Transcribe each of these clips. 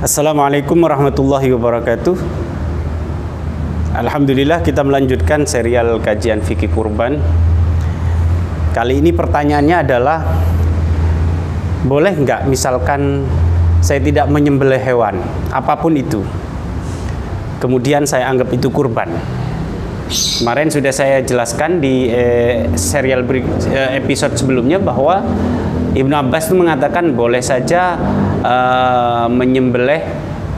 Assalamualaikum warahmatullahi wabarakatuh. Alhamdulillah kita melanjutkan serial kajian fikih kurban. Kali ini pertanyaannya adalah, boleh nggak misalkan saya tidak menyembelih hewan apapun itu, kemudian saya anggap itu kurban? Kemarin sudah saya jelaskan di serial episode sebelumnya bahwa Ibnu Abbas itu mengatakan boleh saja menyembelih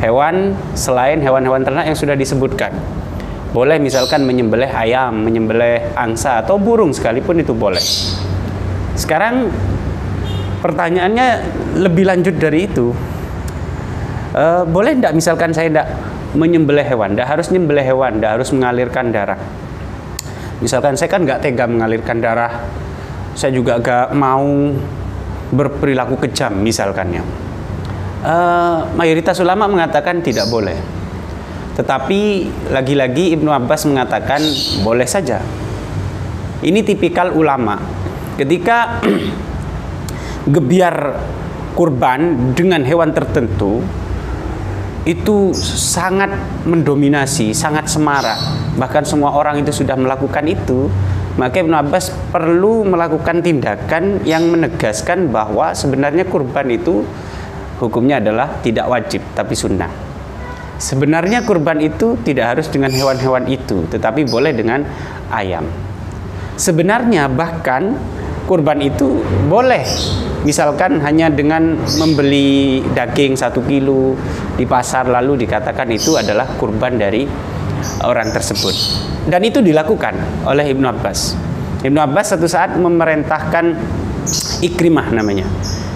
hewan selain hewan-hewan ternak yang sudah disebutkan. Boleh misalkan menyembelih ayam, menyembelih angsa atau burung sekalipun itu boleh. Sekarang pertanyaannya lebih lanjut dari itu. Boleh tidak misalkan saya tidak menyembelih hewan, tidak harus menyembelih hewan, tidak harus mengalirkan darah. Misalkan saya kan nggak tega mengalirkan darah, saya juga nggak mau berperilaku kejam misalkannya. Mayoritas ulama mengatakan tidak boleh. Tetapi lagi-lagi Ibnu Abbas mengatakan boleh saja. Ini tipikal ulama. Ketika gebiar kurban dengan hewan tertentu itu sangat mendominasi, sangat semarak, bahkan semua orang itu sudah melakukan itu, maka Ibnu Abbas perlu melakukan tindakan yang menegaskan bahwa sebenarnya kurban itu hukumnya adalah tidak wajib tapi sunnah. Sebenarnya kurban itu tidak harus dengan hewan-hewan itu, tetapi boleh dengan ayam. Sebenarnya bahkan kurban itu boleh misalkan hanya dengan membeli daging 1 kilo di pasar, lalu dikatakan itu adalah kurban dari orang tersebut. Dan itu dilakukan oleh Ibnu Abbas. Ibnu Abbas satu saat memerintahkan Ikrimah namanya.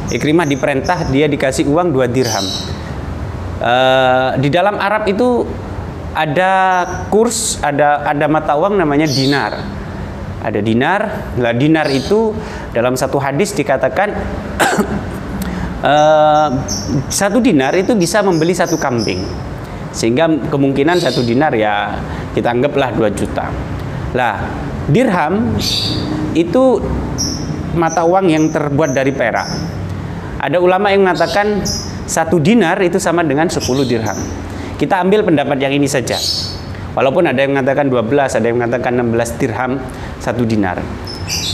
Ikrimah diperintah, dia dikasih uang 2 dirham. Di dalam Arab itu ada kurs, ada mata uang namanya dinar. Ada dinar. Nah, dinar itu dalam satu hadis dikatakan 1 dinar itu bisa membeli 1 kambing. Sehingga kemungkinan 1 dinar ya kita anggaplah 2 juta. Lah, dirham itu mata uang yang terbuat dari perak. Ada ulama yang mengatakan 1 dinar itu sama dengan 10 dirham. Kita ambil pendapat yang ini saja. Walaupun ada yang mengatakan 12, ada yang mengatakan 16 dirham 1 dinar.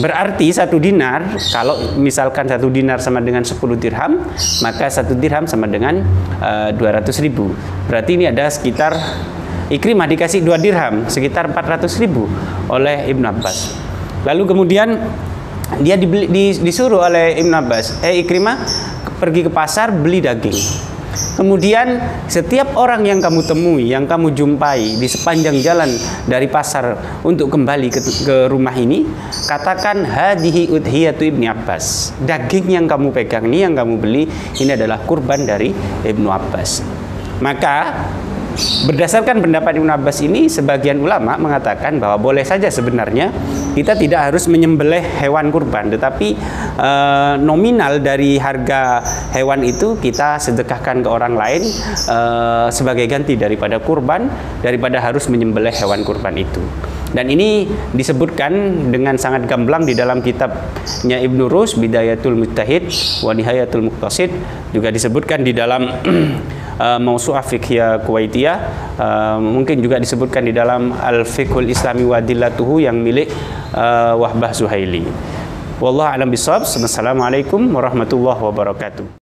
Berarti 1 dinar, kalau misalkan 1 dinar sama dengan 10 dirham, maka 1 dirham sama dengan 200.000. Berarti ini ada sekitar, Ikrimah dikasih 2 dirham, sekitar 400.000 oleh Ibnu Abbas. Lalu kemudian dia disuruh oleh Ibnu Abbas, Ikrimah pergi ke pasar beli daging. Kemudian setiap orang yang kamu temui, yang kamu jumpai di sepanjang jalan dari pasar untuk kembali ke rumah ini, katakan hadihi udhiyatu Ibnu Abbas. Daging yang kamu pegang ini, yang kamu beli, ini adalah kurban dari Ibnu Abbas. Maka berdasarkan pendapat Ibnu Abbas ini, sebagian ulama mengatakan bahwa boleh saja sebenarnya kita tidak harus menyembelih hewan kurban, tetapi nominal dari harga hewan itu kita sedekahkan ke orang lain sebagai ganti daripada kurban, daripada harus menyembelih hewan kurban itu. Dan ini disebutkan dengan sangat gamblang di dalam kitabnya Ibnu Rus, Bidayatul Mujtahid wa Nihayatul Muqtasid, juga disebutkan di dalam Mausu'ah Fiqhiyah Kuwaitiyah, mungkin juga disebutkan di dalam Al-Fiqhul Islami wa Adillatuhu yang milik Wahbah Zuhaili. Wallahu a'lam bishawab. Wassalamualaikum warahmatullahi wabarakatuh.